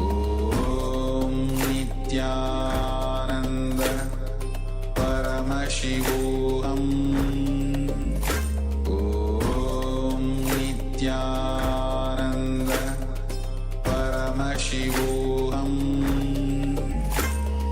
ॐ नित्यानन्द परमशिवोऽहम् ॐ नित्यानन्द परमशिवोऽहम् ॐ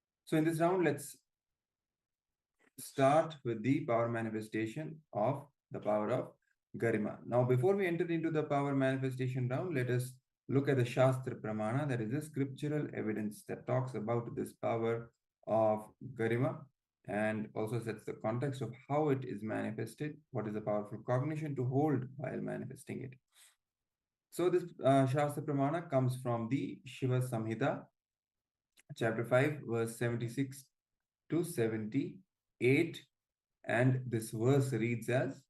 So in this round, let's start with the power manifestation of the power of Garima. Now, before we enter into the power manifestation round, let us look at the Shastra Pramana, that is the scriptural evidence that talks about this power of Garima and also sets the context of how it is manifested, what is the powerful cognition to hold while manifesting it. So this Shastra Pramana comes from the Shiva Samhita, chapter 5, verse 76 to 78, and this verse reads as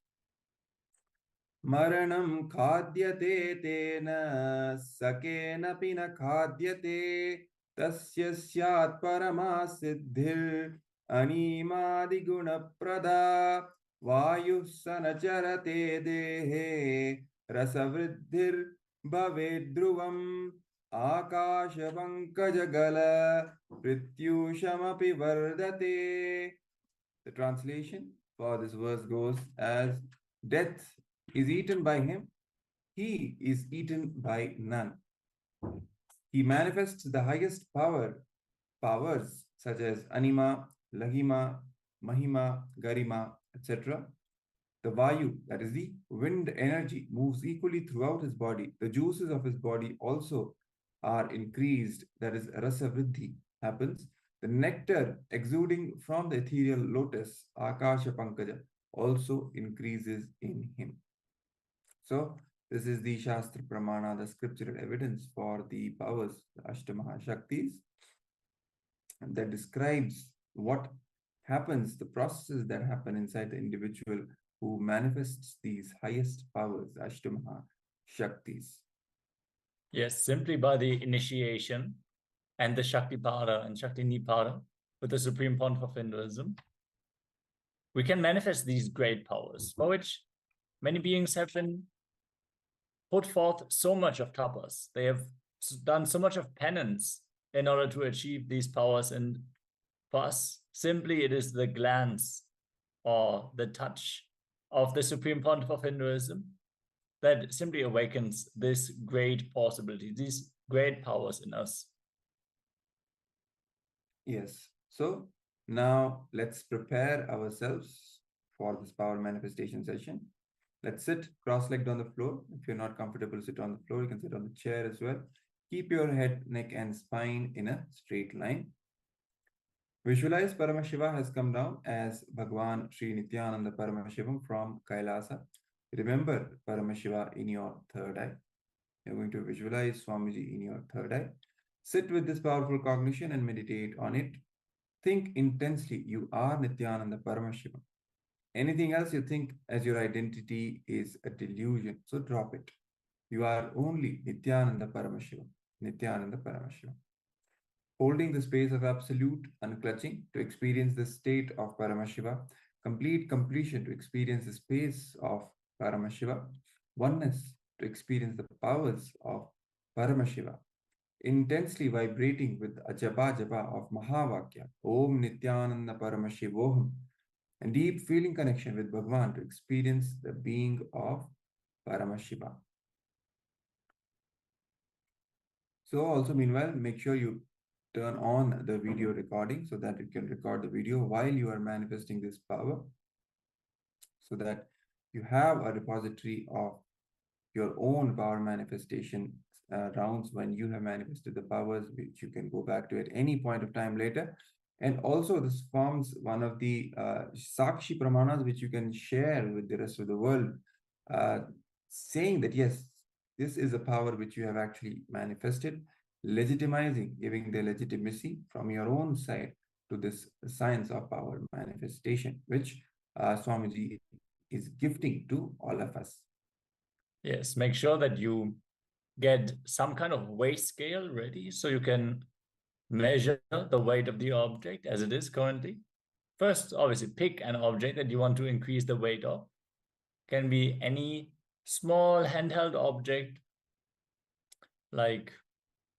Maranam khadyate tena sakena pina khadyate tasya syat paramasiddhir animadi guna prada vayu sanacharate dehe rasavriddhir bhavedruvam akasha pankajagala prityushamapi vardate. The translation for this verse goes as death is eaten by him, he is eaten by none. He manifests the highest powers such as Anima, Lahima, Mahima, Garima, etc. The Vayu, that is the wind energy, moves equally throughout his body. The juices of his body also are increased, that is Rasa Vriddhi happens. The nectar exuding from the ethereal lotus, Akasha Pankaja, also increases in him. So, this is the Shastra Pramana, the scriptural evidence for the powers, the Ashtamaha Shaktis, that describes what happens, the processes that happen inside the individual who manifests these highest powers, Ashtamaha Shaktis. Yes, simply by the initiation and the Shakti Pada and Shakti Nipada with the Supreme Pontiff of Hinduism, we can manifest these great powers for which many beings have been put forth so much of tapas. They have done so much of penance in order to achieve these powers. And for us, simply it is the glance or the touch of the Supreme Pontiff of Hinduism that simply awakens this great possibility, these great powers in us. Yes. So now let's prepare ourselves for this power manifestation session. Let's sit cross-legged on the floor. If you're not comfortable to sit on the floor, you can sit on the chair as well. Keep your head, neck, and spine in a straight line. Visualize Paramashiva has come down as Bhagwan Sri Nithyananda Paramashivam from KAILASA. Remember Paramashiva in your third eye. You're going to visualize Swamiji in your third eye. Sit with this powerful cognition and meditate on it. Think intensely. You are Nithyananda Paramashivam. Anything else you think as your identity is a delusion. So drop it. You are only Nithyananda Paramashivam. Nithyananda Paramashivam. Holding the space of absolute unclutching to experience the state of Paramashiva. Complete completion to experience the space of Paramashiva. Oneness to experience the powers of Paramashiva. Intensely vibrating with a japa of Mahavakya. Om Nithyananda Paramashivoham. And deep feeling connection with Bhagwan to experience the being of Paramashiva. So also meanwhile, make sure you turn on the video recording so that it can record the video while you are manifesting this power, so that you have a repository of your own power manifestation rounds when you have manifested the powers, which you can go back to at any point of time later. And also this forms one of the Sakshi Pramanas, which you can share with the rest of the world, saying that, yes, this is a power which you have actually manifested, legitimizing, giving the legitimacy from your own side to this science of power manifestation, which Swamiji is gifting to all of us. Yes, make sure that you get some kind of weight scale ready so you can measure the weight of the object as it is currently. First, obviously, pick an object that you want to increase the weight of. Can be any small handheld object, like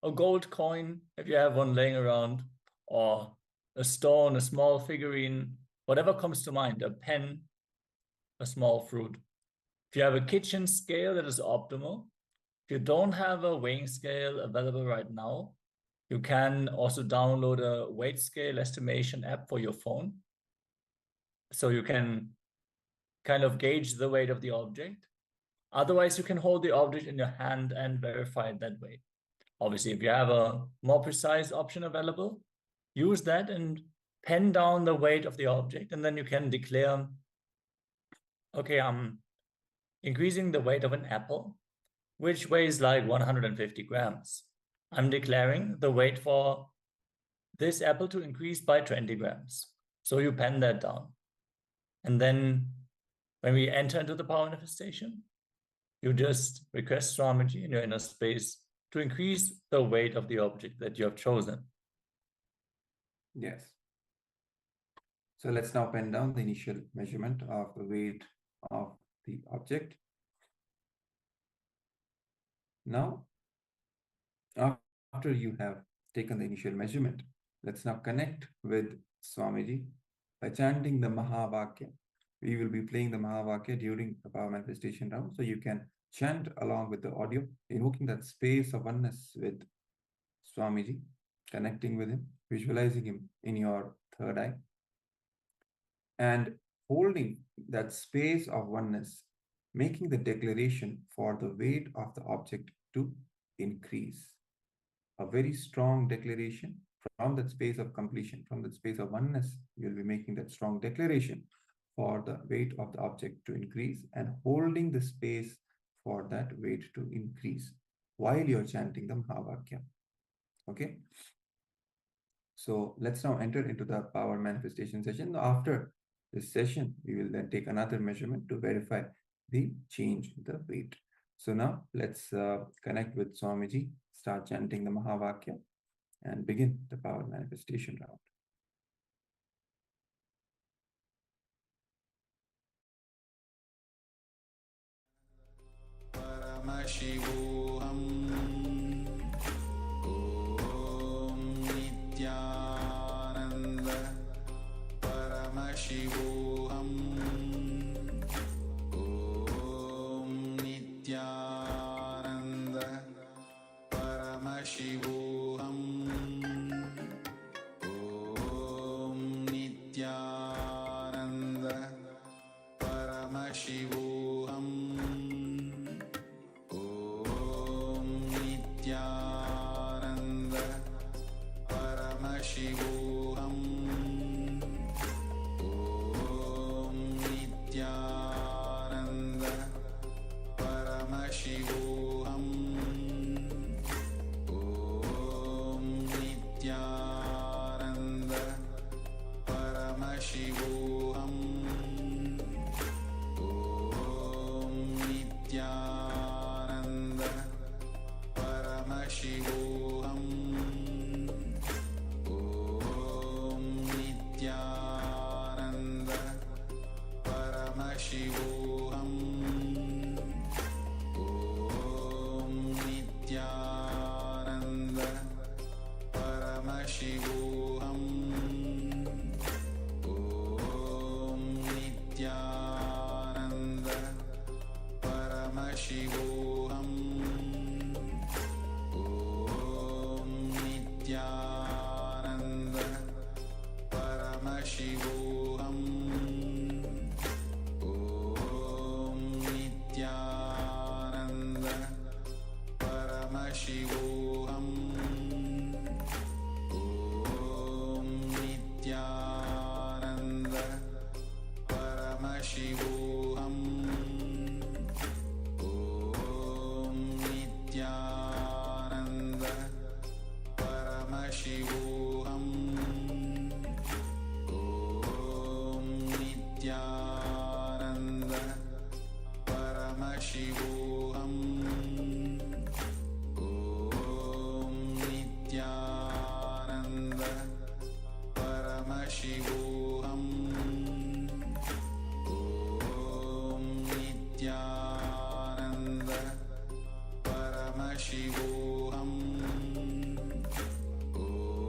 a gold coin, if you have one laying around, or a stone, a small figurine, whatever comes to mind, a pen, a small fruit. If you have a kitchen scale, that is optimal. If you don't have a weighing scale available right now, You can also download a weight scale estimation app for your phone. So you can kind of gauge the weight of the object. Otherwise, you can hold the object in your hand and verify that weight. Obviously, if you have a more precise option available, use that and pen down the weight of the object. And then you can declare, okay, I'm increasing the weight of an apple, which weighs like 150 grams. I'm declaring the weight for this apple to increase by 20 grams. So you pen that down. And then when we enter into the power manifestation, you just request Swamiji in your inner space to increase the weight of the object that you have chosen. Yes. So let's now pen down the initial measurement of the weight of the object. Now, after you have taken the initial measurement, let's now connect with Swamiji by chanting the Mahavakya. We will be playing the Mahavakya during the power manifestation round, so you can chant along with the audio, invoking that space of oneness with Swamiji, connecting with him, visualizing him in your third eye, and holding that space of oneness, making the declaration for the weight of the object to increase. A very strong declaration from that space of completion, from that space of oneness. You'll be making that strong declaration for the weight of the object to increase and holding the space for that weight to increase while you're chanting the Mahavakya. Okay? So let's now enter into the power manifestation session. After this session, we will then take another measurement to verify the change in the weight. So now let's connect with Swamiji, start chanting the Mahavakya, and begin the power manifestation round. Paramashivoham Om Nithyananda Paramashivoham Om Nithyananda Paramashivoham Om Nithyananda Paramashivoham Nithyananda Paramashivoham Om Nithyananda Paramashivoham Om Nithyananda Paramashivoham Om Nithyananda Paramashivoham Om Nithyananda Paramashivoham Om Nithyananda Paramashivoham Om Nithyananda Paramashivoham Om Nithyananda Paramashivoham Om Nithyananda Paramashivoham Om Nithyananda Paramashivoham Om Nithyananda Paramashivoham Om Nithyananda Paramashivoham Om Nithyananda Paramashivoham Om Nithyananda Paramashivoham Om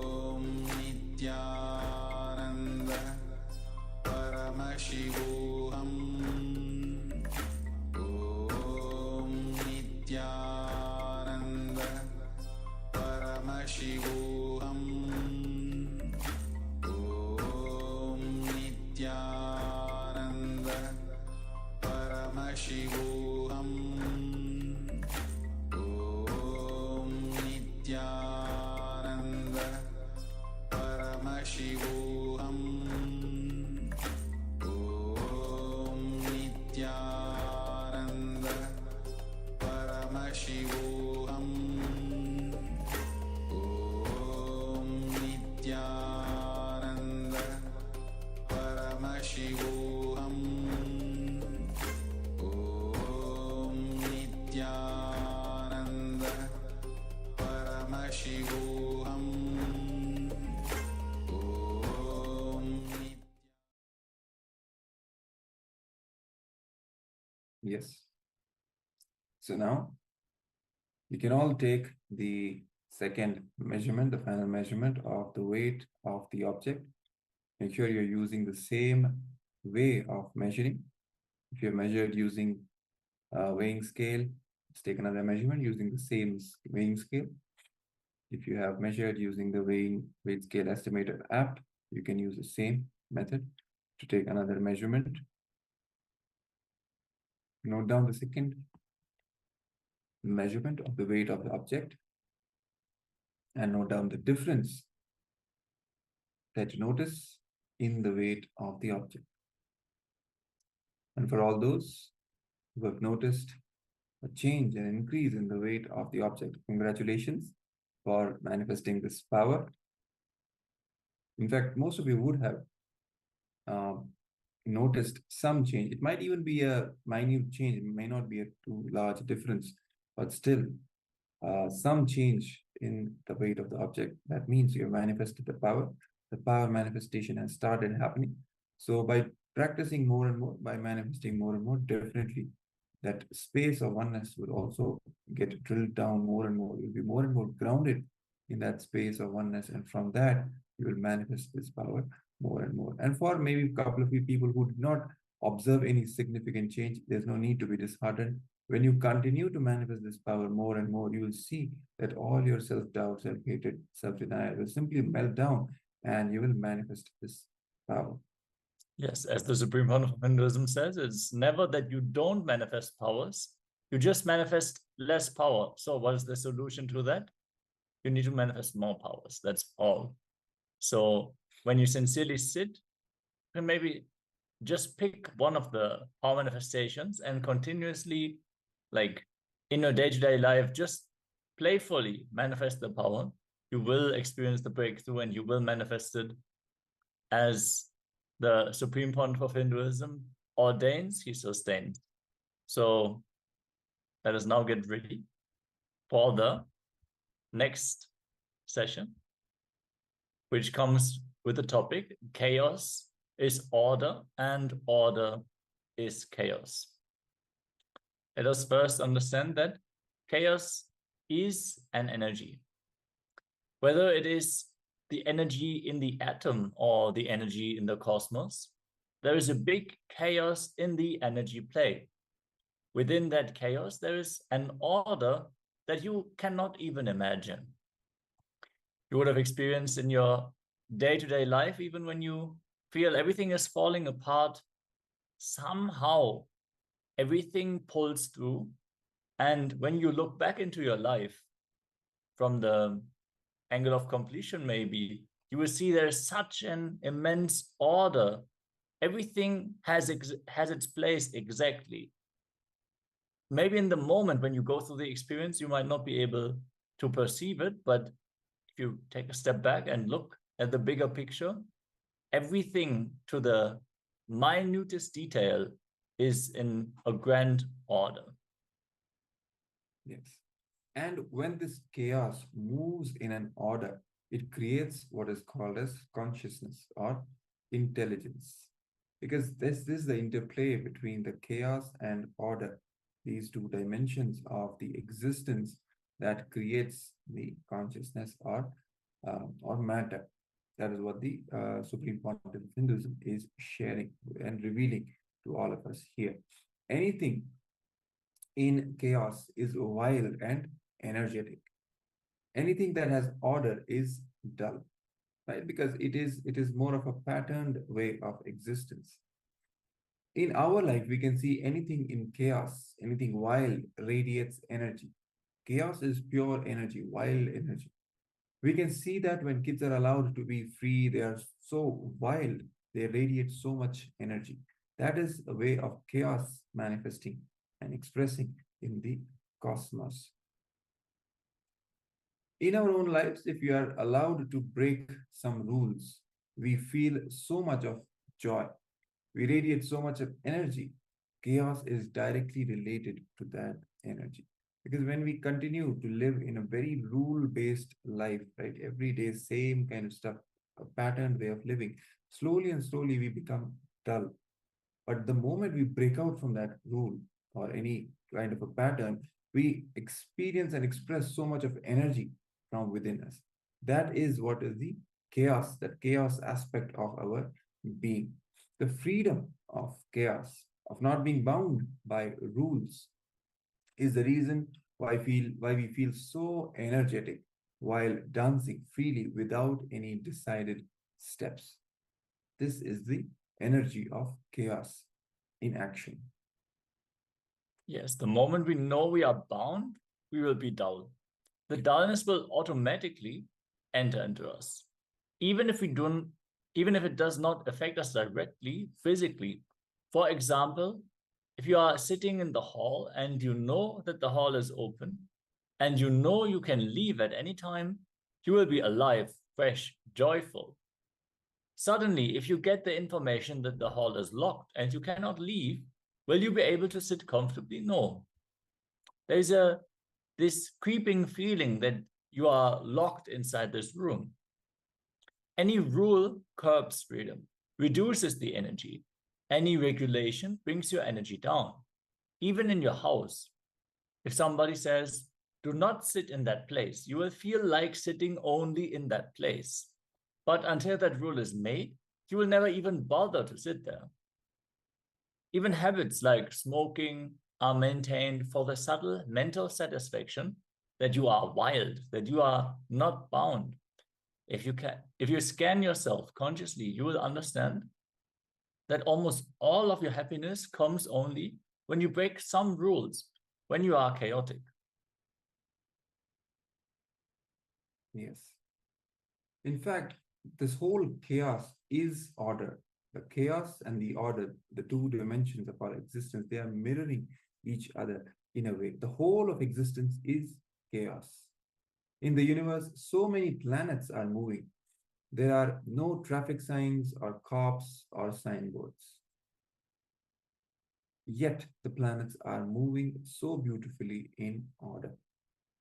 Paramashivoham Om Nithyananda Paramashivoham Om Nithyananda Paramashivoham Om Nithyananda Paramashivoham Om Nithyananda Paramashivoham Om Nithyananda Paramashivoham Om Nithyananda Paramashivoham Om Yes. So now you can all take the second measurement, the final measurement of the weight of the object. Make sure you're using the same way of measuring. If you're measured using a weighing scale, let's take another measurement using the same weighing scale. If you have measured using the weight scale estimator app, you can use the same method to take another measurement. Note down the second measurement of the weight of the object and note down the difference that you notice in the weight of the object. And for all those who have noticed a change and increase in the weight of the object, congratulations for manifesting this power. In fact, most of you would have noticed some change. It might even be a minute change. It may not be a too large difference, but still some change in the weight of the object. That means you have manifested the power. The power manifestation has started happening. So by practicing more and more, by manifesting more and more, definitely that space of oneness will also get drilled down more and more. You'll be more and more grounded in that space of oneness. And from that, you will manifest this power more and more. And for maybe a couple of you people who did not observe any significant change, there's no need to be disheartened. When you continue to manifest this power more and more, you will see that all your self-doubt, self-hatred, self-denial will simply melt down and you will manifest this power. Yes, as the Supreme Pontiff of Hinduism says, it's never that you don't manifest powers, you just manifest less power. So what is the solution to that? You need to manifest more powers, that's all. So when you sincerely sit, you can maybe just pick one of the power manifestations and continuously, like in your day-to-day life, just playfully manifest the power. You will experience the breakthrough and you will manifest it as the Supreme Pontiff of Hinduism ordains, he sustains. So let us now get ready for the next session, which comes with the topic, chaos is order and order is chaos. Let us first understand that chaos is an energy. Whether it is the energy in the atom or the energy in the cosmos, there is a big chaos in the energy play. Within that chaos, there is an order that you cannot even imagine. You would have experienced in your day-to-day life, even when you feel everything is falling apart, somehow everything pulls through. And when you look back into your life from the angle of completion, maybe, you will see there's such an immense order. Everything has its place exactly. Maybe in the moment when you go through the experience, you might not be able to perceive it, but if you take a step back and look at the bigger picture, everything to the minutest detail is in a grand order. Yes. And when this chaos moves in an order, it creates what is called as consciousness or intelligence. Because this is the interplay between the chaos and order, these two dimensions of the existence that creates the consciousness or matter. That is what the Supreme Pontiff of Hinduism is sharing and revealing to all of us here. Anything in chaos is wild and energetic. Anything that has order is dull, right? Because it is more of a patterned way of existence. In our life, we can see anything in chaos, anything wild radiates energy. Chaos is pure energy, wild energy. We can see that when kids are allowed to be free, they are so wild, they radiate so much energy. That is a way of chaos manifesting and expressing in the cosmos. In our own lives, if we are allowed to break some rules, we feel so much of joy. We radiate so much of energy. Chaos is directly related to that energy. Because when we continue to live in a very rule-based life, right, every day, same kind of stuff, a patterned way of living, slowly and slowly we become dull. But the moment we break out from that rule or any kind of a pattern, we experience and express so much of energy from within us. That is what is the chaos, that chaos aspect of our being. The freedom of chaos, of not being bound by rules, is the reason why we feel so energetic while dancing freely without any decided steps. This is the energy of chaos in action. Yes, the moment we know we are bound, we will be dull. The dullness will automatically enter into us. Even if it does not affect us directly, physically. For example, if you are sitting in the hall and you know that the hall is open and you know you can leave at any time, you will be alive, fresh, joyful. Suddenly, if you get the information that the hall is locked and you cannot leave, will you be able to sit comfortably? No. There's this creeping feeling that you are locked inside this room. Any rule curbs freedom, reduces the energy. Any regulation brings your energy down. Even in your house, if somebody says, do not sit in that place, you will feel like sitting only in that place. But until that rule is made, you will never even bother to sit there. Even habits like smoking are maintained for the subtle mental satisfaction that you are wild, that you are not bound. If you scan yourself consciously, you will understand that almost all of your happiness comes only when you break some rules, when you are chaotic. Yes. In fact, this whole chaos is order. The chaos and the order, the two dimensions of our existence, they are mirroring each other in a way. The whole of existence is chaos. In the universe, so many planets are moving. There are no traffic signs or cops or signboards. Yet the planets are moving so beautifully in order.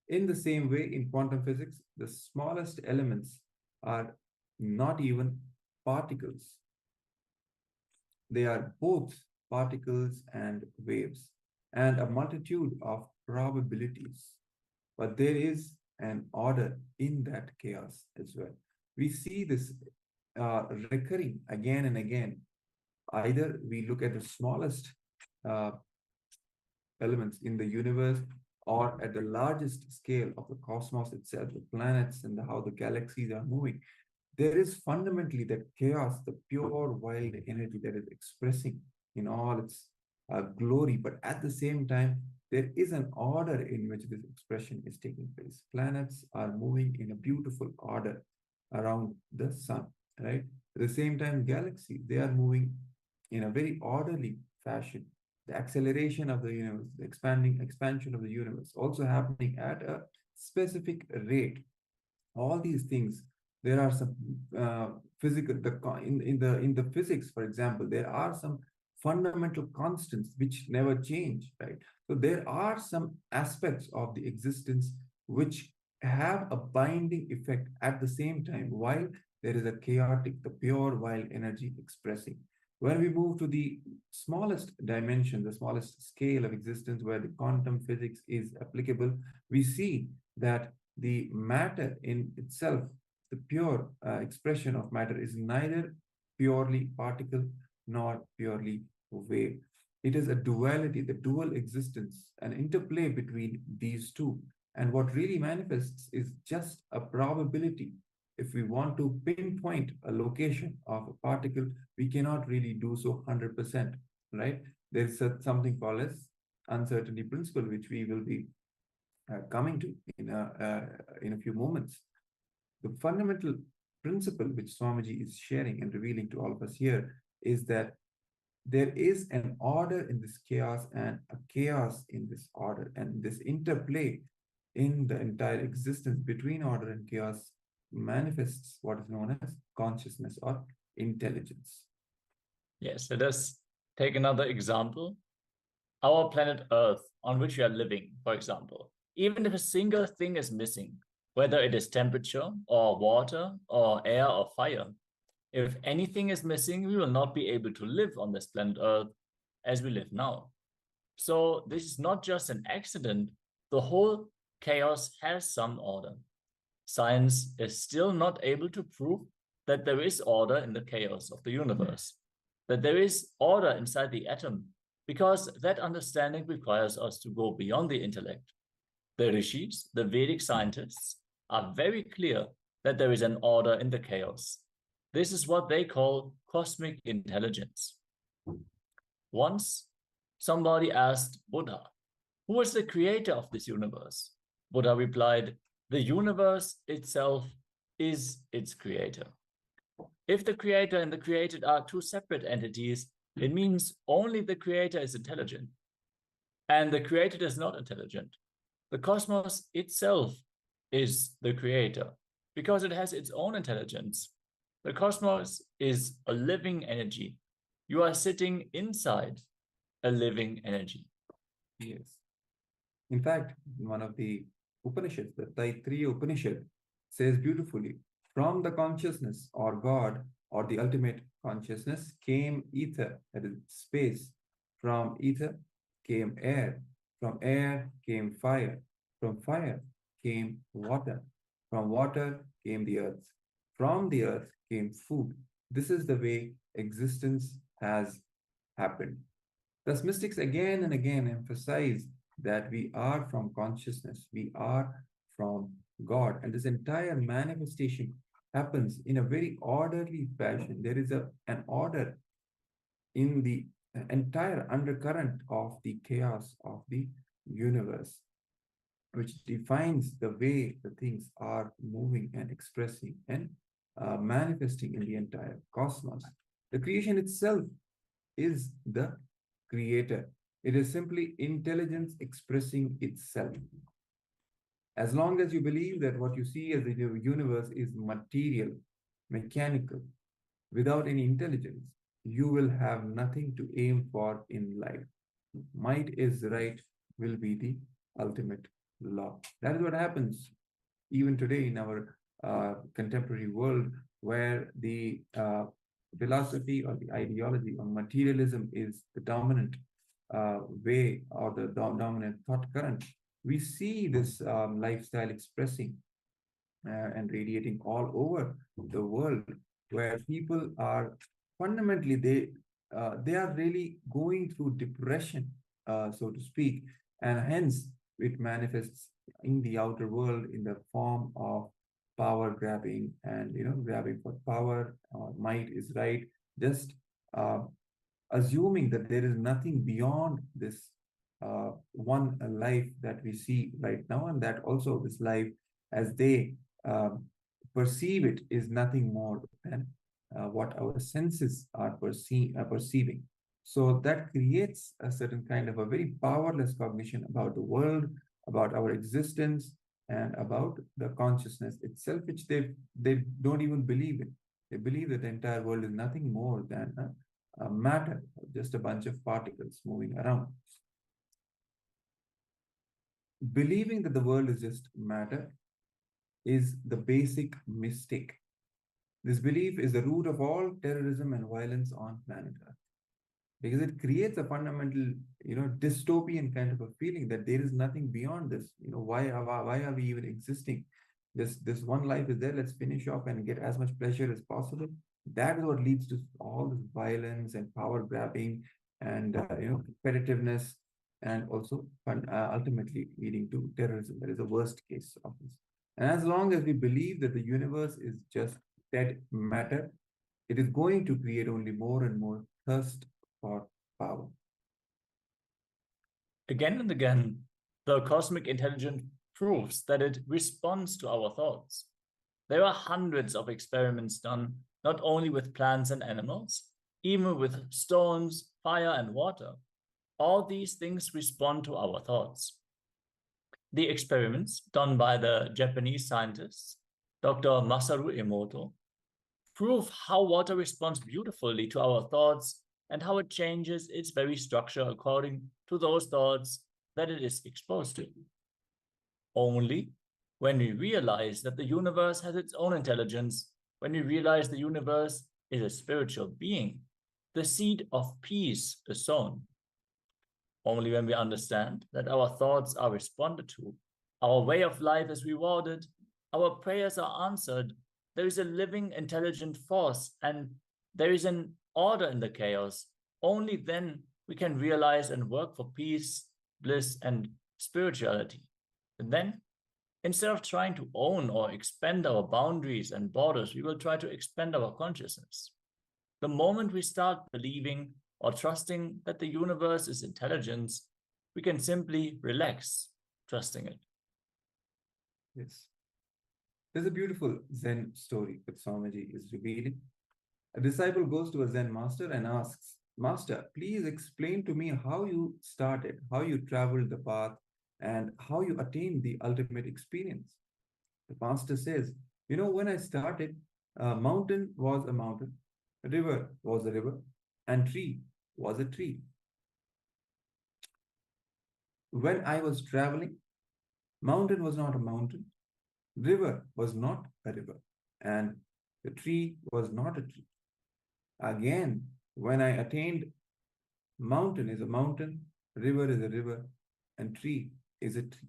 In the same way, in quantum physics, the smallest elements are not even particles. They are both particles and waves, and a multitude of probabilities. But there is an order in that chaos as well. We see this recurring again and again. Either we look at the smallest uh, elements in the universe, or at the largest scale of the cosmos itself, the planets and how the galaxies are moving. There is fundamentally that chaos, the pure wild energy that is expressing in all its glory, but at the same time, there is an order in which this expression is taking place. Planets are moving in a beautiful order around the sun, right? At the same time, galaxies, they are moving in a very orderly fashion. The acceleration of the universe, the expansion of the universe, also happening at a specific rate. All these things, there are some physical, in the physics, for example, there are some fundamental constants which never change, right? So there are some aspects of the existence which have a binding effect at the same time, while there is a chaotic, the pure wild energy expressing. When we move to the smallest dimension, the smallest scale of existence where the quantum physics is applicable, we see that the matter in itself the pure expression of matter is neither purely particle nor purely wave. It is a duality, the dual existence, an interplay between these two. And what really manifests is just a probability. If we want to pinpoint a location of a particle, we cannot really do so 100%, right? There's something called as uncertainty principle, which we will be coming to in a few moments. The fundamental principle which Swamiji is sharing and revealing to all of us here is that there is an order in this chaos and a chaos in this order, and this interplay in the entire existence between order and chaos manifests what is known as consciousness or intelligence. Yes, let us take another example. Our planet Earth, on which we are living, for example, even if a single thing is missing, whether it is temperature or water or air or fire, if anything is missing, we will not be able to live on this planet Earth as we live now. So this is not just an accident. The whole chaos has some order. Science is still not able to prove that there is order in the chaos of the universe, that there is order inside the atom, because that understanding requires us to go beyond the intellect. The rishis, the Vedic scientists, are very clear that there is an order in the chaos. This is what they call cosmic intelligence. Once, somebody asked Buddha, who is the creator of this universe? Buddha replied, the universe itself is its creator. If the creator and the created are two separate entities, it means only the creator is intelligent, and the created is not intelligent. The cosmos itself is the creator because it has its own intelligence. The cosmos is a living energy. You are sitting inside a living energy. Yes. In fact, one of the Upanishads, the Taittiriya Upanishad, says beautifully, from the consciousness or God or the ultimate consciousness came ether, that is space. From ether came air. From air came fire. From fire came water. From water came the earth. From the earth came food. This is the way existence has happened. Thus, mystics again and again emphasize that we are from consciousness, we are from God, and this entire manifestation happens in a very orderly fashion. There is an order in the entire undercurrent of the chaos of the universe, which defines the way the things are moving and expressing and manifesting in the entire cosmos. The creation itself is the creator. It is simply intelligence expressing itself. As long as you believe that what you see as the universe is material, mechanical, without any intelligence, you will have nothing to aim for in life. Might is right will be the ultimate law. That is what happens even today in our contemporary world, where the philosophy or the ideology of materialism is the dominant way or the dominant thought current. We see this lifestyle expressing and radiating all over the world, where people are fundamentally they are really going through depression, so to speak, and hence it manifests in the outer world in the form of power grabbing and grabbing for power. Might is right, just assuming that there is nothing beyond this one life that we see right now, and that also this life as they perceive it is nothing more than what our senses are perceiving. So that creates a certain kind of a very powerless cognition about the world, about our existence, and about the consciousness itself, which they don't even believe in. They believe that the entire world is nothing more than a matter, just a bunch of particles moving around. Believing that the world is just matter is the basic mistake. This belief is the root of all terrorism and violence on planet Earth, because it creates a fundamental, dystopian kind of a feeling that there is nothing beyond this. Why are we even existing? This one life is there. Let's finish off and get as much pleasure as possible. That is what leads to all this violence and power grabbing and competitiveness, and also ultimately leading to terrorism. That is the worst case of this. And as long as we believe that the universe is just dead matter, it is going to create only more and more thirst for power. Again and again, the cosmic intelligence proves that it responds to our thoughts. There are hundreds of experiments done, not only with plants and animals, even with stones, fire, and water. All these things respond to our thoughts. The experiments done by the Japanese scientists, Dr. Masaru Emoto, prove how water responds beautifully to our thoughts and how it changes its very structure according to those thoughts that it is exposed to. Only when we realize that the universe has its own intelligence, when we realize the universe is a spiritual being, the seed of peace is sown. Only when we understand that our thoughts are responded to, our way of life is rewarded, our prayers are answered, there is a living, intelligent force, and there is an order in the chaos. Only then we can realize and work for peace, bliss, and spirituality. And then, instead of trying to own or expand our boundaries and borders, we will try to expand our consciousness. The moment we start believing or trusting that the universe is intelligence, we can simply relax, trusting it. Yes. There's a beautiful Zen story that Swamiji is revealing. A disciple goes to a Zen master and asks, "Master, please explain to me how you started, how you traveled the path, and how you attained the ultimate experience." The master says, when I started, a mountain was a mountain, a river was a river, and tree was a tree. When I was traveling, mountain was not a mountain, river was not a river, and the tree was not a tree. Again, when I attained, mountain is a mountain, river is a river, and tree is a tree.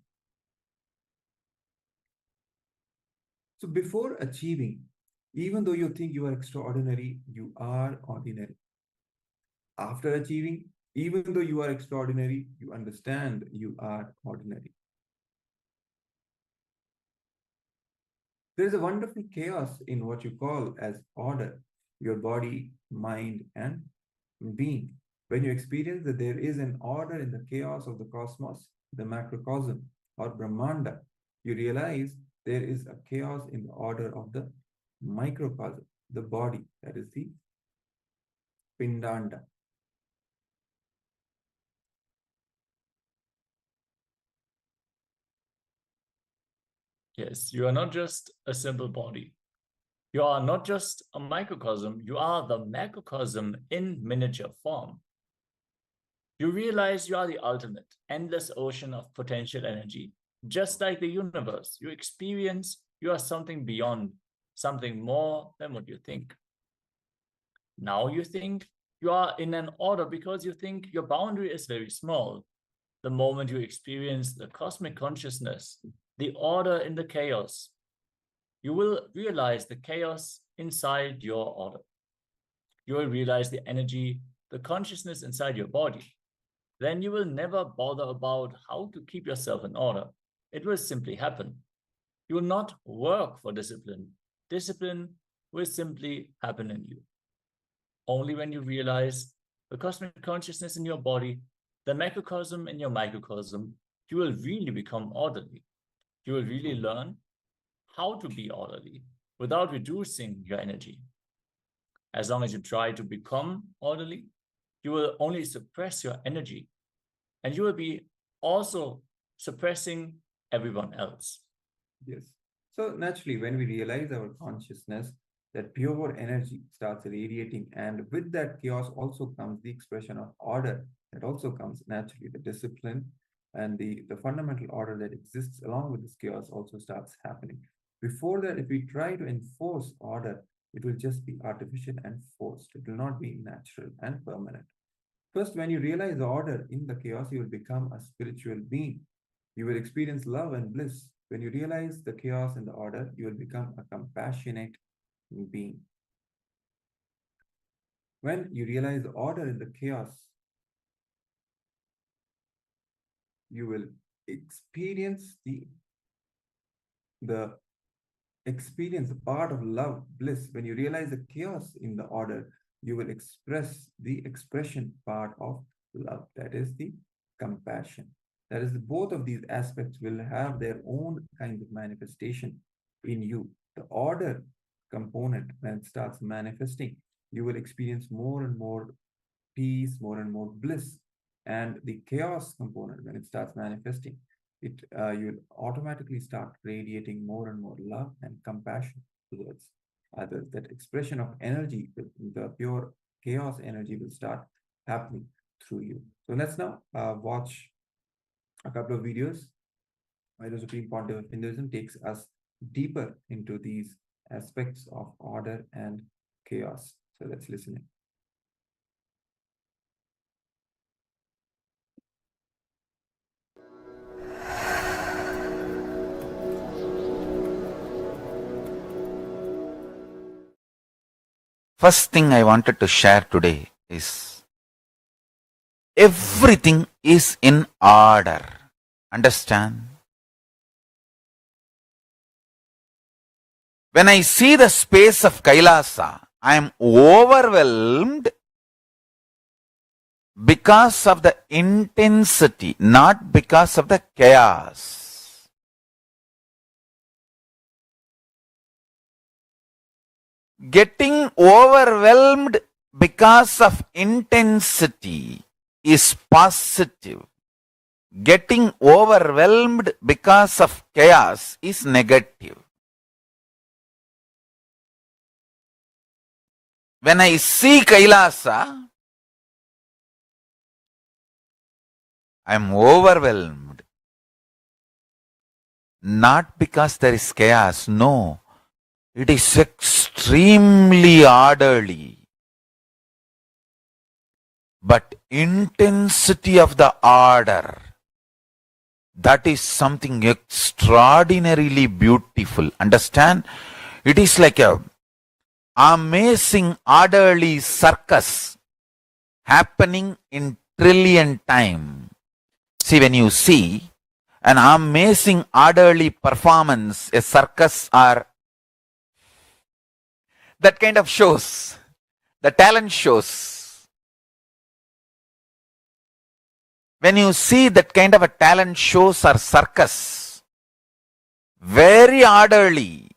So before achieving, even though you think you are extraordinary, you are ordinary. After achieving, even though you are extraordinary, you understand you are ordinary. There is a wonderful chaos in what you call as order, your body, mind, and being. When you experience that there is an order in the chaos of the cosmos, the macrocosm or Brahmanda, you realize there is a chaos in the order of the microcosm, the body, that is the Pindanda. Yes, you are not just a simple body. You are not just a microcosm, you are the macrocosm in miniature form. You realize you are the ultimate, endless ocean of potential energy. Just like the universe, you experience you are something beyond, something more than what you think. Now you think you are in an order because you think your boundary is very small. The moment you experience the cosmic consciousness, the order in the chaos, you will realize the chaos inside your order. You will realize the energy, the consciousness inside your body. Then you will never bother about how to keep yourself in order. It will simply happen. You will not work for discipline. Discipline will simply happen in you. Only when you realize the cosmic consciousness in your body, the macrocosm in your microcosm, you will really become orderly. You will really learn how to be orderly without reducing your energy. As long as you try to become orderly, you will only suppress your energy, and you will be also suppressing everyone else. Yes. So naturally, when we realize our consciousness, that pure energy starts radiating, and with that chaos also comes the expression of order. That also comes naturally, the discipline and the fundamental order that exists along with this chaos also starts happening. Before that, if we try to enforce order, it will just be artificial and forced. It will not be natural and permanent. First, when you realize the order in the chaos, you will become a spiritual being. You will experience love and bliss When you realize the chaos and the order, you will become a compassionate being. When you realize the order in the chaos, you will experience the part of love, bliss. When you realize the chaos in the order, you will express the expression part of love. That is the compassion. That is, both of these aspects will have their own kind of manifestation in you. The order component, when it starts manifesting, you will experience more and more peace, more and more bliss. And the chaos component, when it starts manifesting, you'll automatically start radiating more and more love and compassion towards others. That expression of energy, the pure chaos energy, will start happening through you. So let's now watch a couple of videos where the Supreme Pontiff of Hinduism takes us deeper into these aspects of order and chaos. So let's listen in. First thing I wanted to share today is everything is in order. Understand? When I see the space of Kailasa, I am overwhelmed because of the intensity, not because of the chaos. Getting overwhelmed because of intensity is positive. Getting overwhelmed because of chaos is negative. When I see Kailasa, I am overwhelmed. Not because there is chaos, no. It is extremely orderly. But intensity of the order, that is something extraordinarily beautiful. Understand? It is like a amazing orderly circus happening in trillion time. See, when you see an amazing orderly performance, a circus or that kind of shows, the talent shows. When you see that kind of a talent shows or circus, very orderly,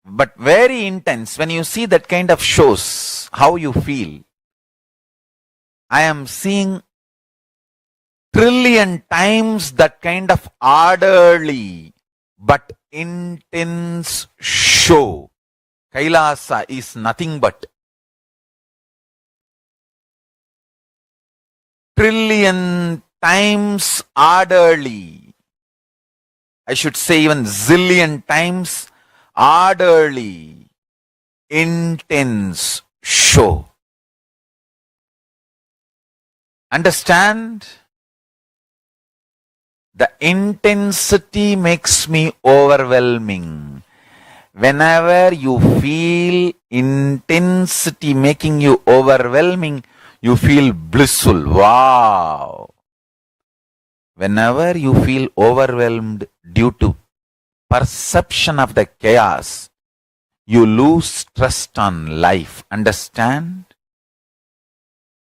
but very intense, when you see that kind of shows, how you feel? I am seeing trillion times that kind of orderly but intense show. Kailasa is nothing but trillion times orderly. I should say even zillion times orderly, intense show. Understand? The intensity makes me overwhelming. Whenever you feel intensity making you overwhelming, you feel blissful. Wow! Whenever you feel overwhelmed due to perception of the chaos, you lose trust on life. Understand?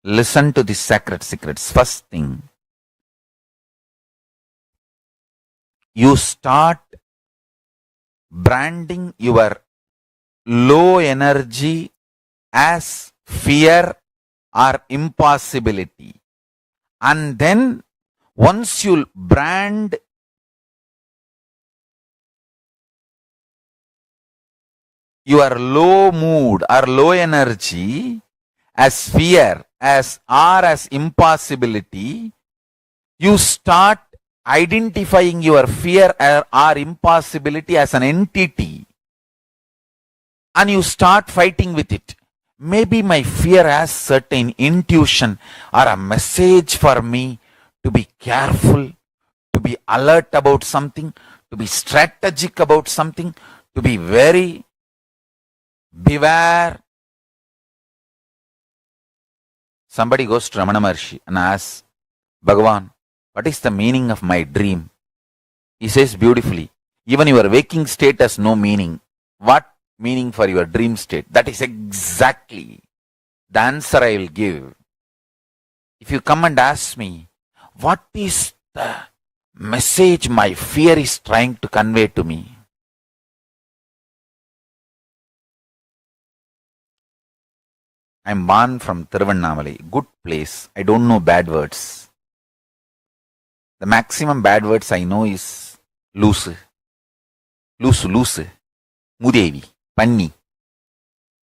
Listen to the sacred secrets. First thing, you start branding your low energy as fear or impossibility. And then once you brand your low mood or low energy as fear or as impossibility, you start identifying your fear or impossibility as an entity, and you start fighting with it. Maybe my fear has certain intuition or a message for me to be careful, to be alert about something, to be strategic about something, to be very beware. Somebody goes to Ramana Maharshi and asks, Bhagavan, what is the meaning of my dream? He says beautifully, even your waking state has no meaning. What meaning for your dream state? That is exactly the answer I will give. If you come and ask me, what is the message my fear is trying to convey to me? I am born from Thiruvannamalai, good place. I don't know bad words. The maximum bad words I know is loose, mudevi, panni.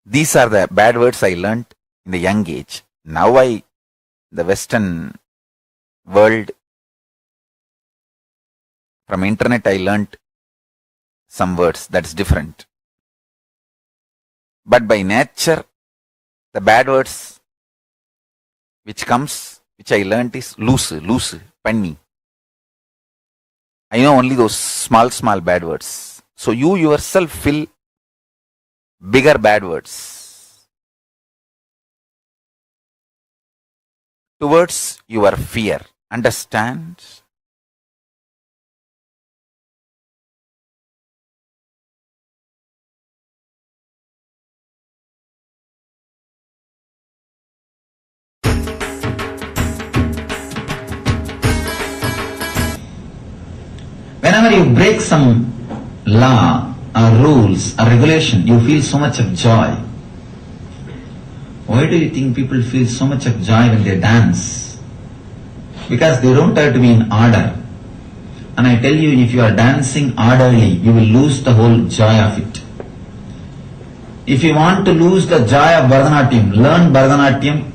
These are the bad words I learnt in the young age. Now the Western world, from internet I learnt some words, that's different. But by nature, the bad words which I learnt is loose, panni. I know only those small bad words. So you yourself fill bigger bad words towards your fear. Understand? Whenever you break some law or rules or regulation, you feel so much of joy. Why do you think people feel so much of joy when they dance? Because they don't have to be in order. And I tell you, if you are dancing orderly, you will lose the whole joy of it. If you want to lose the joy of Bharatanatyam, learn Bharatanatyam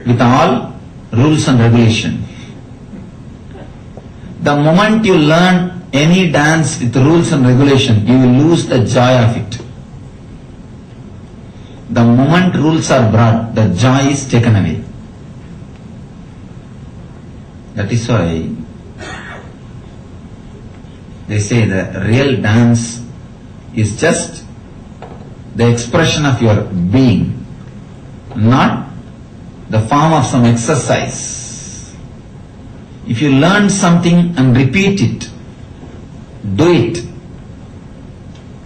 with all rules and regulation. The moment you learn any dance with rules and regulation, you will lose the joy of it. The moment rules are brought, the joy is taken away. That is why they say the real dance is just the expression of your being, not the form of some exercise. If you learn something and repeat it, do it,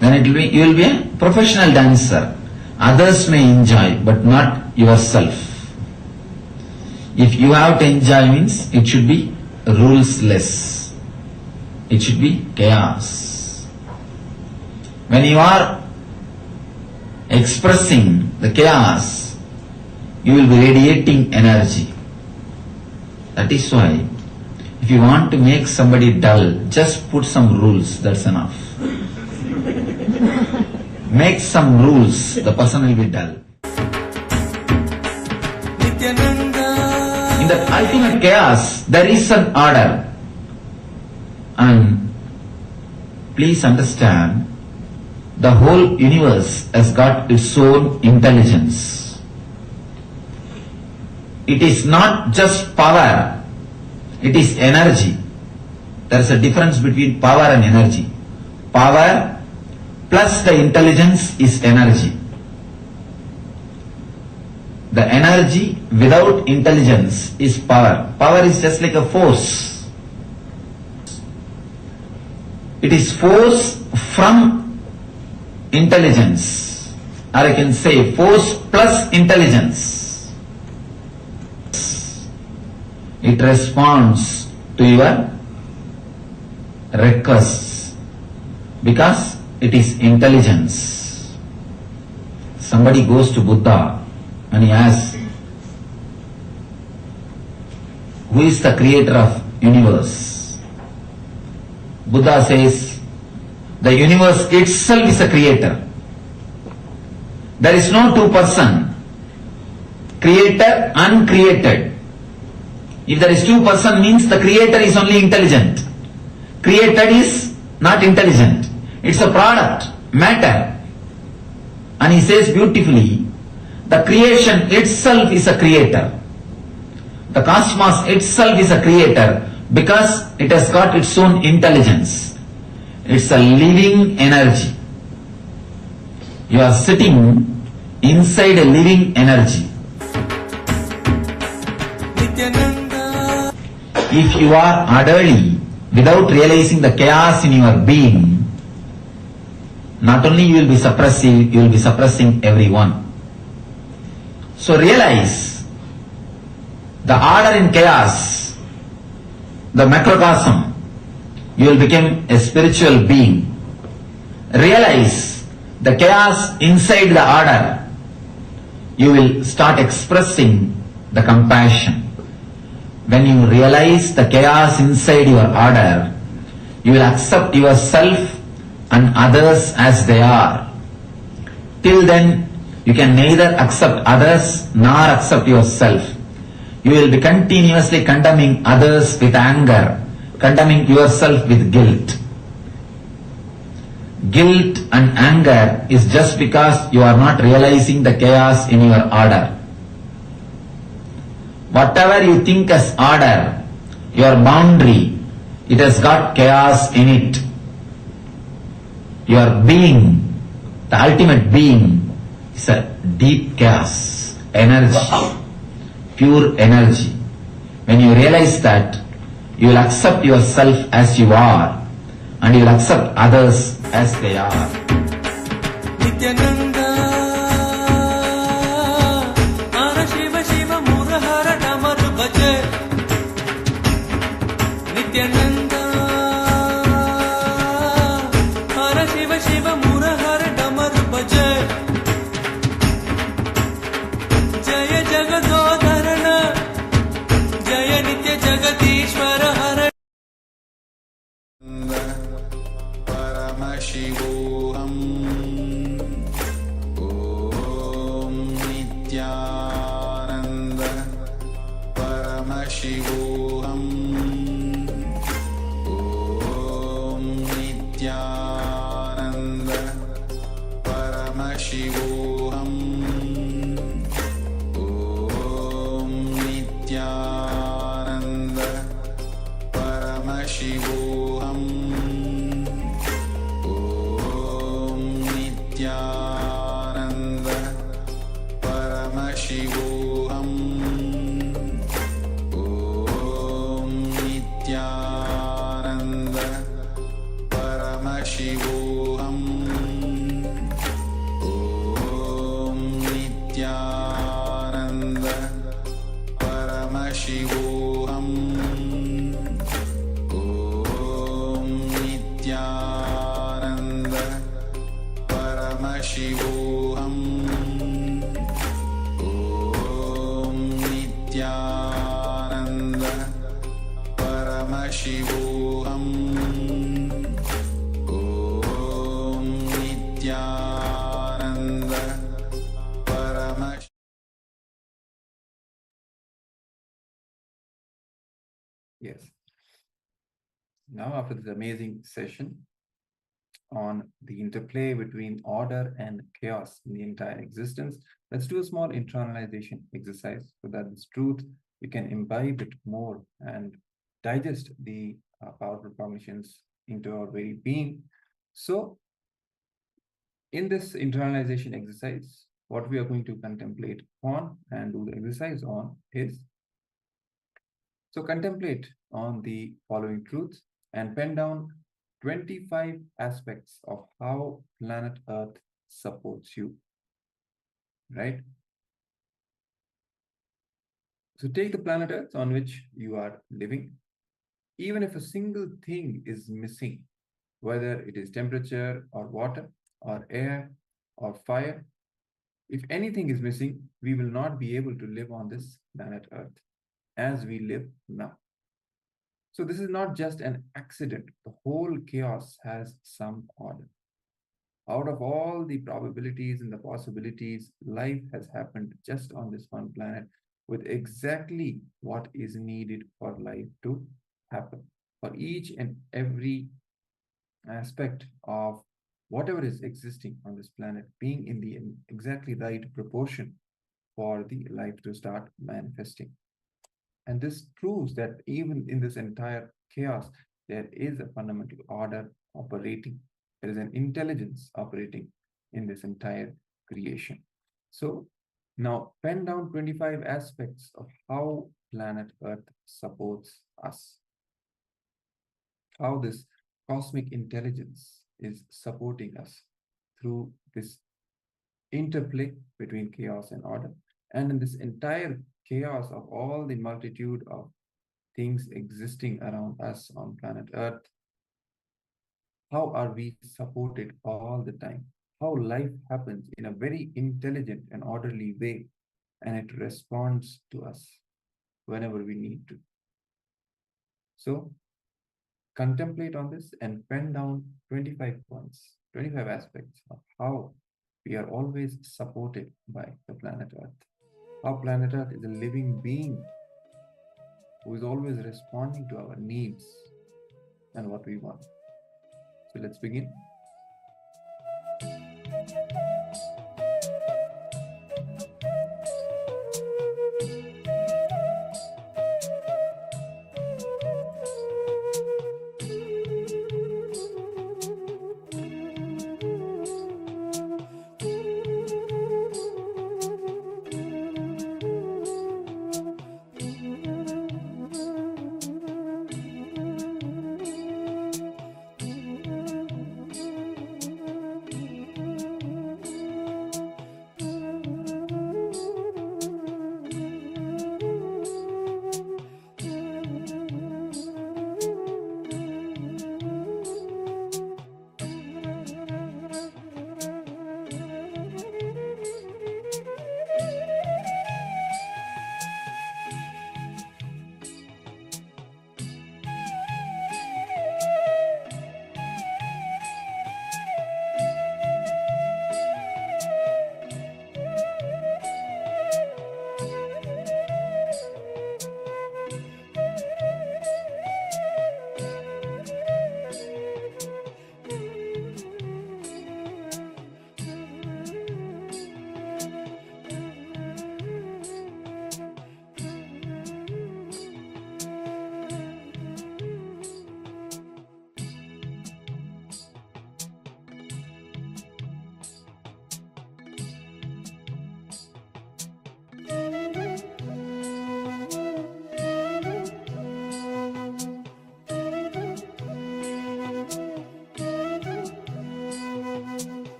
then you will be a professional dancer. Others may enjoy, but not yourself. If you have to enjoy means it should be rules-less. It should be chaos. When you are expressing the chaos, you will be radiating energy. That is why if you want to make somebody dull, just put some rules, that's enough. Make some rules, the person will be dull. In the ultimate chaos, there is an order. And please understand, the whole universe has got its own intelligence. It is not just power. It is energy. There is a difference between power and energy. Power plus the intelligence is energy. The energy without intelligence is power. Power is just like a force. It is force from intelligence. Or I can say force plus intelligence. It responds to your requests because it is intelligence. Somebody goes to Buddha and he asks, who is the creator of universe? Buddha says, the universe itself is a creator. There is no two-person, creator, uncreated. If there is two-person means the creator is only intelligent. Created is not intelligent. It's a product, matter. And he says beautifully, the creation itself is a creator. The cosmos itself is a creator because it has got its own intelligence. It's a living energy. You are sitting inside a living energy. If you are utterly without realizing the chaos in your being, not only you will be suppressive, you will be suppressing everyone. So realize the order in chaos, the macrocosm, you will become a spiritual being. Realize the chaos inside the order, you will start expressing the compassion. When you realize the chaos inside your order, you will accept yourself and others as they are. Till then, you can neither accept others nor accept yourself. You will be continuously condemning others with anger, condemning yourself with guilt. Guilt and anger is just because you are not realizing the chaos in your order. Whatever you think as order, your boundary, it has got chaos in it. Your being, the ultimate being, is a deep chaos, energy, pure energy. When you realize that, you will accept yourself as you are, and you will accept others as they are. Nithyananda, Ara Shiva Shiva Murahara Damaru Bhaje. Nithyananda, Ara Shiva Shiva Murahara Damaru Bhaje. Jaya Jagadodharana, Jaya Nitya Jagatishvara Hara. Paramashivoham Om Nithyananda Paramashivoham Om Nithyananda Paramashivoham Om Nithyananda Paramashivoham Nithyananda Paramashivoham Om Nithyananda Paramashivoham Om Nithyananda Paramashivoham Om Nithyananda Paramashivoham Om Nithyananda Paramashivoham Om Nithyananda Paramash. Yes. Now, after this amazing session on the interplay between order and chaos in the entire existence, let's do a small internalization exercise so that this truth we can imbibe it more and digest the powerful permissions into our very being. So, in this internalization exercise, what we are going to contemplate on and do the exercise on is, so contemplate on the following truths and pen down 25 aspects of how planet Earth supports you, right? So take the planet Earth on which you are living. Even if a single thing is missing, whether it is temperature or water or air or fire, if anything is missing, we will not be able to live on this planet Earth as we live now. So this is not just an accident. The whole chaos has some order. Out of all the probabilities and the possibilities, life has happened just on this one planet with exactly what is needed for life to happen. For each and every aspect of whatever is existing on this planet being in the exactly right proportion for the life to start manifesting. And this proves that even in this entire chaos, there is a fundamental order operating. There is an intelligence operating in this entire creation. So now pen down 25 aspects of how planet Earth supports us. How this cosmic intelligence is supporting us through this interplay between chaos and order. And in this entire chaos of all the multitude of things existing around us on planet Earth, how are we supported all the time? How life happens in a very intelligent and orderly way, and it responds to us whenever we need to. So contemplate on this and pen down 25 points, 25 aspects of how we are always supported by the planet Earth. How planet Earth is a living being who is always responding to our needs and what we want. So let's begin.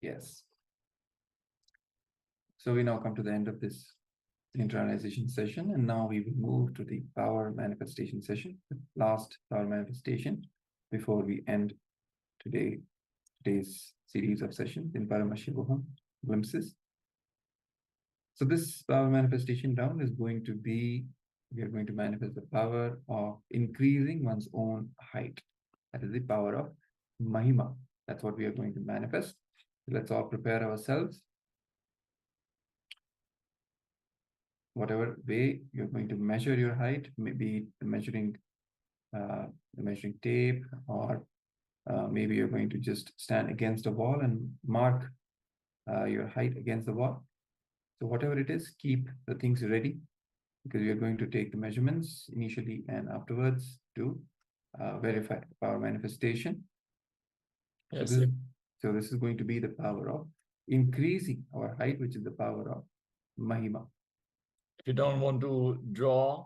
Yes. So we now come to the end of this internalization session, and now we will move to the power manifestation session, the last power manifestation before we end today's series of sessions in Paramashivoham glimpses. So this power manifestation round is going to be, we are going to manifest the power of increasing one's own height. That is the power of Mahima. That's what we are going to manifest. Let's all prepare ourselves. Whatever way you're going to measure your height, maybe the measuring tape, or maybe you're going to just stand against a wall and mark your height against the wall. So whatever it is, keep the things ready, because we are going to take the measurements initially and afterwards to verify the power manifestation. Yes. So this is going to be the power of increasing our height, which is the power of Mahima. If you don't want to draw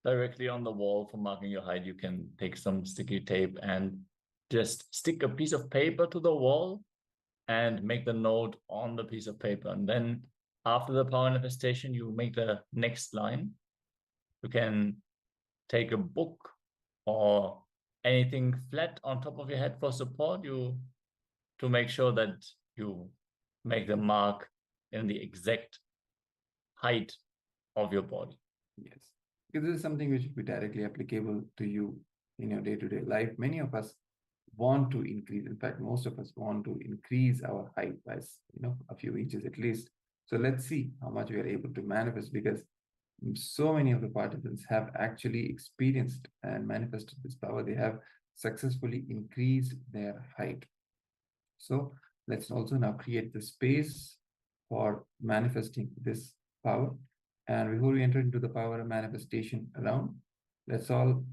directly on the wall for marking your height, you can take some sticky tape and just stick a piece of paper to the wall and make the note on the piece of paper. And then after the power manifestation, you make the next line. You can take a book or anything flat on top of your head for support, to make sure that you make the mark in the exact height of your body. Yes, because this is something which will be directly applicable to you in your day-to-day life. Many of us want to increase. In fact, most of us want to increase our height by, a few inches at least. So let's see how much we are able to manifest, because so many of the participants have actually experienced and manifested this power. They have successfully increased their height. So let's also now create the space for manifesting this power. And before we enter into the power of manifestation round, let's all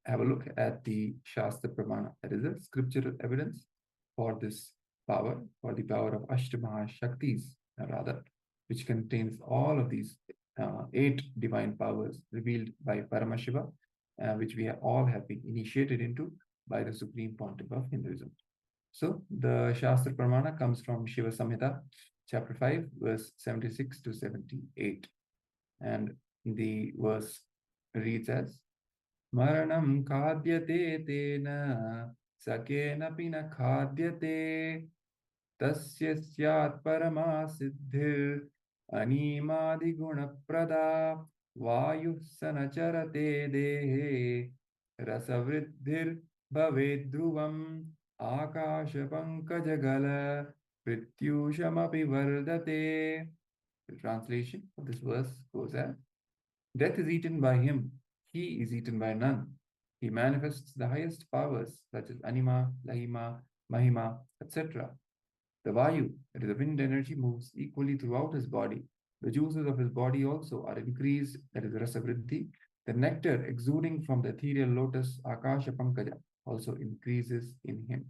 have a look at the Shastra Pramana. That is a scriptural evidence for this power, for the power of Ashtama Shaktis, rather, which contains all of these 8 divine powers revealed by Paramashiva, which we all have been initiated into by the Supreme Pontiff of Hinduism. So the Shastra Pramana comes from Shiva Samhita, chapter 5, verse 76 to 78. And the verse reads as, Maranam khadyate tena sakena pina khadyate tasya syat paramasiddhir animadi guna prada vayu sanacharate dehe rasavriddhir bhavedruvam akasha pankajagala prityushamapi vardate. The translation of this verse goes as, death is eaten by him, he is eaten by none. He manifests the highest powers such as Anima, Lahima, Mahima, etc. The Vayu, that is the wind energy, moves equally throughout his body. The juices of his body also are increased, that is Rasavriddhi. The nectar exuding from the ethereal lotus, Akasha Pankaja, also increases in him.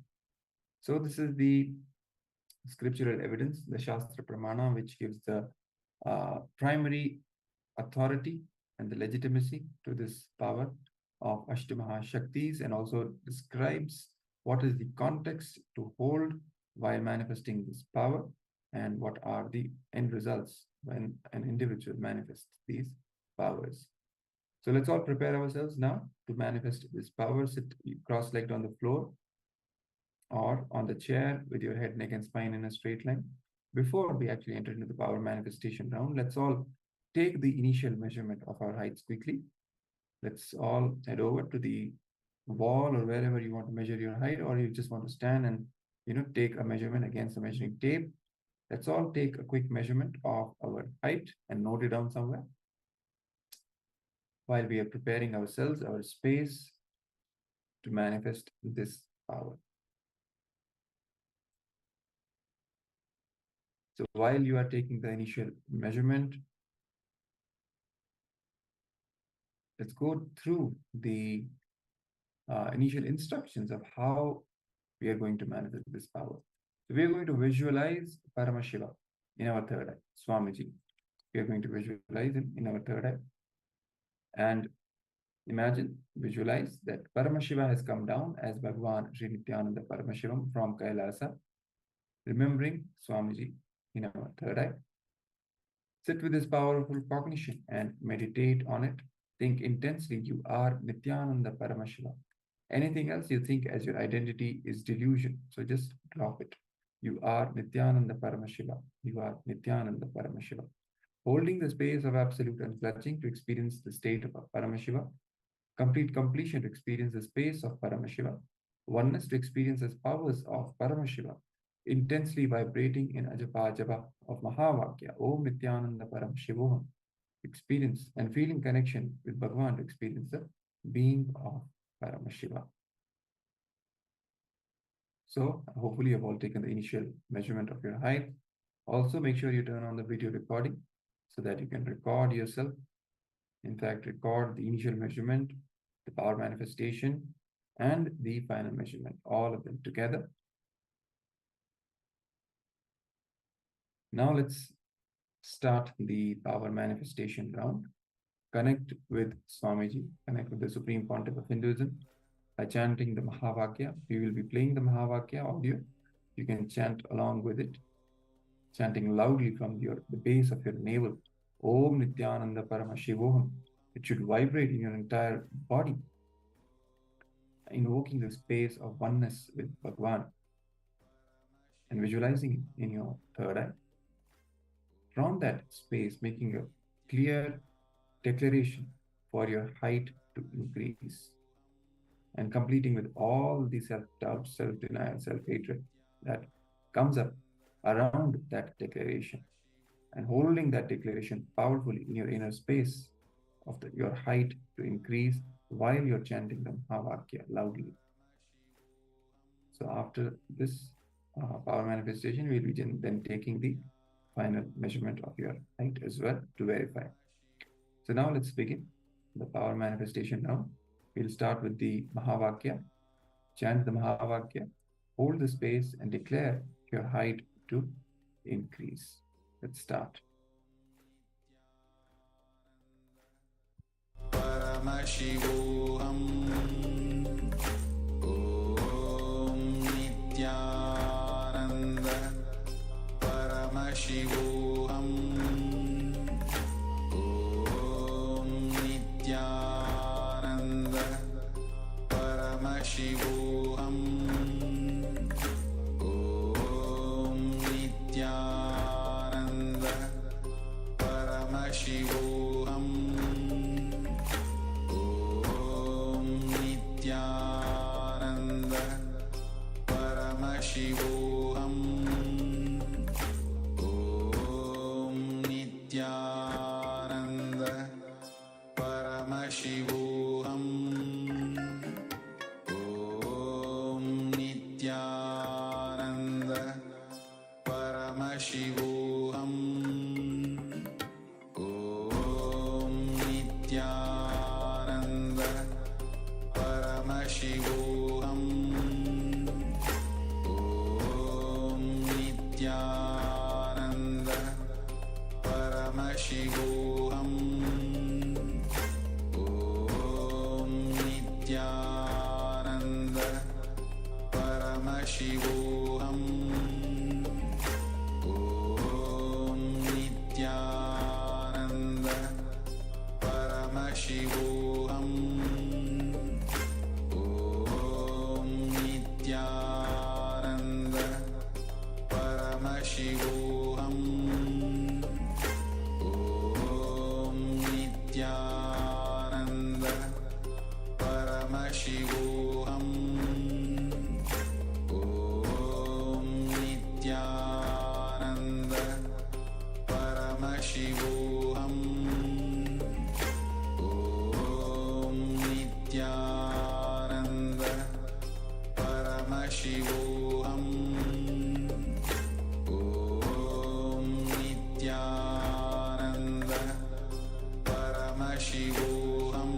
So this is the scriptural evidence, the Shastra Pramana, which gives the primary authority and the legitimacy to this power of Ashtamaha Shaktis, and also describes what is the context to hold while manifesting this power, and what are the end results when an individual manifests these powers. So let's all prepare ourselves now to manifest this power. Sit cross-legged on the floor or on the chair with your head, neck, and spine in a straight line. Before we actually enter into the power manifestation round, let's all take the initial measurement of our heights quickly. Let's all head over to the wall or wherever you want to measure your height, or you just want to stand and take a measurement against the measuring tape. Let's all take a quick measurement of our height and note it down somewhere while we are preparing ourselves, our space, to manifest this power. So while you are taking the initial measurement, let's go through the initial instructions of how we are going to manifest this power. So we are going to visualize Paramashiva in our third eye, Swamiji. We are going to visualize him in our third eye. And visualize that Paramashiva has come down as Bhagavan Sri Nithyananda Paramashivam from KAILASA. remembering Swamiji in our third eye. Sit with this powerful cognition and meditate on it. Think intensely, you are Nithyananda Paramashiva. Anything else you think as your identity is delusion. So just drop it. You are Nithyananda Paramashiva. You are Nithyananda Paramashiva. Holding the space of absolute unclutching to experience the state of Paramashiva. Complete completion to experience the space of Paramashiva. Oneness to experience the powers of Paramashiva. Intensely vibrating in Ajapa Japa of Mahavakya. Om Nithyananda Paramashivoham. Experience and feeling connection with Bhagavan to experience the being of Paramashiva. So hopefully you've all taken the initial measurement of your height. Also make sure you turn on the video recording so that you can record yourself. In fact, record the initial measurement, the power manifestation, and the final measurement, all of them together. Now let's start the power manifestation round. Connect with Swamiji, connect with the Supreme Pontiff of Hinduism by chanting the Mahavakya. We will be playing the Mahavakya audio. You can chant along with it, chanting loudly from the base of your navel. Om Nithyananda Paramashivoham. It should vibrate in your entire body, invoking the space of oneness with Bhagavan and visualizing it in your third eye. From that space, making a clear declaration for your height to increase and completing with all the self-doubt, self-denial, self-hatred that comes up around that declaration and holding that declaration powerfully in your inner space of your height to increase while you're chanting the Mahavakya loudly. So after this power manifestation, we'll be then taking the final measurement of your height as well to verify. So now let's begin the power manifestation now. We'll start with the Mahavakya. Chant the Mahavakya, hold the space and declare your height to increase. Let's start. Paramashivoham Om Nithyananda Paramashivoham Om Nithyananda Paramashivoham Om Nithyananda Paramashivoham Nithyananda Paramashivoham Om Nithyananda Paramashivoham Om Nithyananda Paramashivoham Om Nithyananda Paramashivoham Om Nithyananda Paramashivoham Om Nithyananda Paramashivoham Om Nithyananda Paramashivoham Om Nithyananda Paramashivoham Om Nithyananda Paramashivoham Om Nithyananda Paramashivoham Om Nithyananda Paramashivoham Om Nithyananda Paramashivoham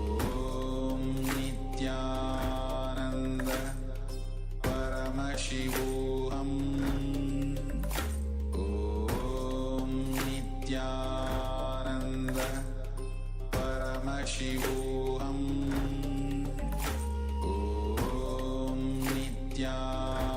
Om Nithyananda Paramashivoham Om Nithyananda Paramashivoham Om Nithyananda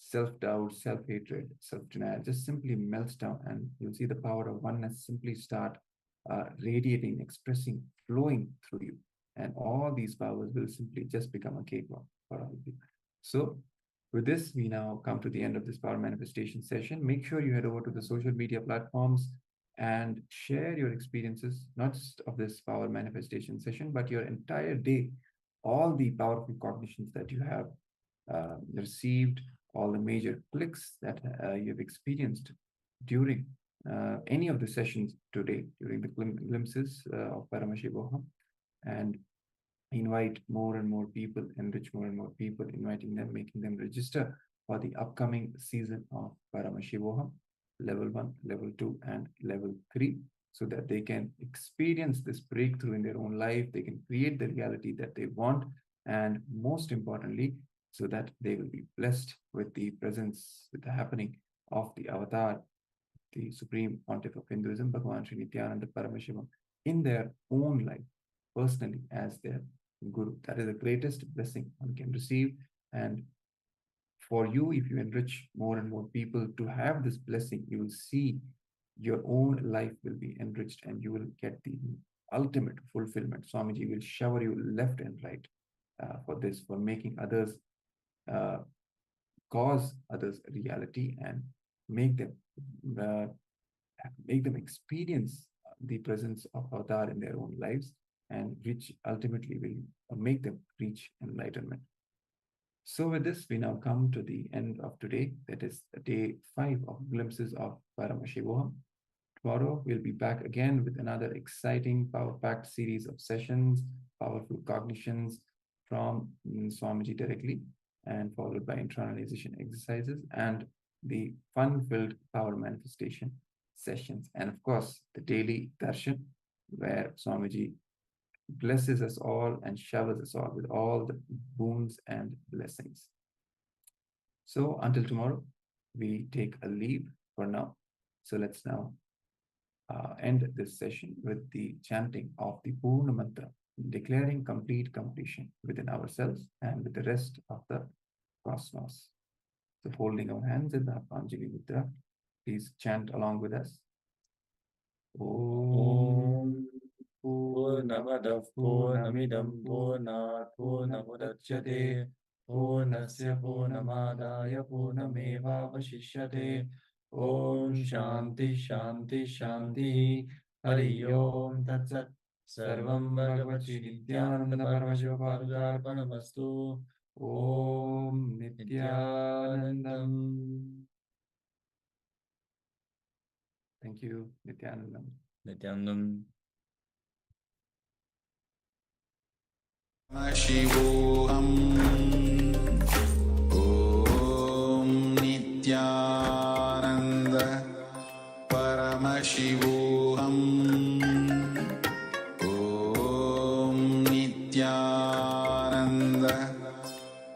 self-doubt, self-hatred, self-denial just simply melts down, and you'll see the power of oneness simply start radiating, expressing, flowing through you. And all these powers will simply just become a cakewalk for all of you. So with this, we now come to the end of this power manifestation session. Make sure you head over to the social media platforms and share your experiences, not just of this power manifestation session, but your entire day, all the powerful cognitions that you have received, all the major clicks that you've experienced during any of the sessions today, during the glimpses of Paramashivoham, and invite more and more people, enrich more and more people, inviting them, making them register for the upcoming season of Paramashivoham, level 1, level 2, and level 3, so that they can experience this breakthrough in their own life, they can create the reality that they want, and most importantly, so that they will be blessed with the presence, with the happening of the avatar, the Supreme Pontiff of Hinduism, Bhagavan Sri Nithyananda Paramashivoham, in their own life, personally, as their Guru. That is the greatest blessing one can receive. And for you, if you enrich more and more people to have this blessing, you will see your own life will be enriched and you will get the ultimate fulfillment. Swamiji will shower you left and right for this, for making others, cause others reality and make them experience the presence of avatar in their own lives, and which ultimately will make them reach enlightenment. So with this, we now come to the end of today. That is day 5 of glimpses of Paramashivoham. Tomorrow, we'll be back again with another exciting, power-packed series of sessions, powerful cognitions from Swamiji directly, and followed by internalization exercises and the fun-filled power manifestation sessions. And of course, the daily darshan, where Swamiji blesses us all and showers us all with all the boons and blessings. So until tomorrow, we take a leave for now. So let's now end this session with the chanting of the Purna Mantra, declaring complete completion within ourselves and with the rest of the cosmos. So holding our hands in the Apanjali Mudra, please chant along with us. Om Purnamadav Purnamidam Purnat Purnamudachyate Purnasya Purnamadaya Purnamevavashishyate. Om Shanti Shanti Shanti. Hari Om Tat Sat. Sarvam Bhagavati Nithyananda Paramashivoham Om Nithyanandam. Thank you, Nithyanandam. Nithyanandam. Paramashivoham. Om Nithyananda Paramashivoham. Om Nithyananda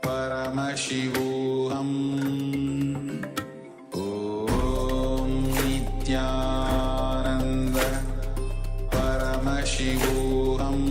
Paramashivoham. Om Nithyananda Paramashivoham.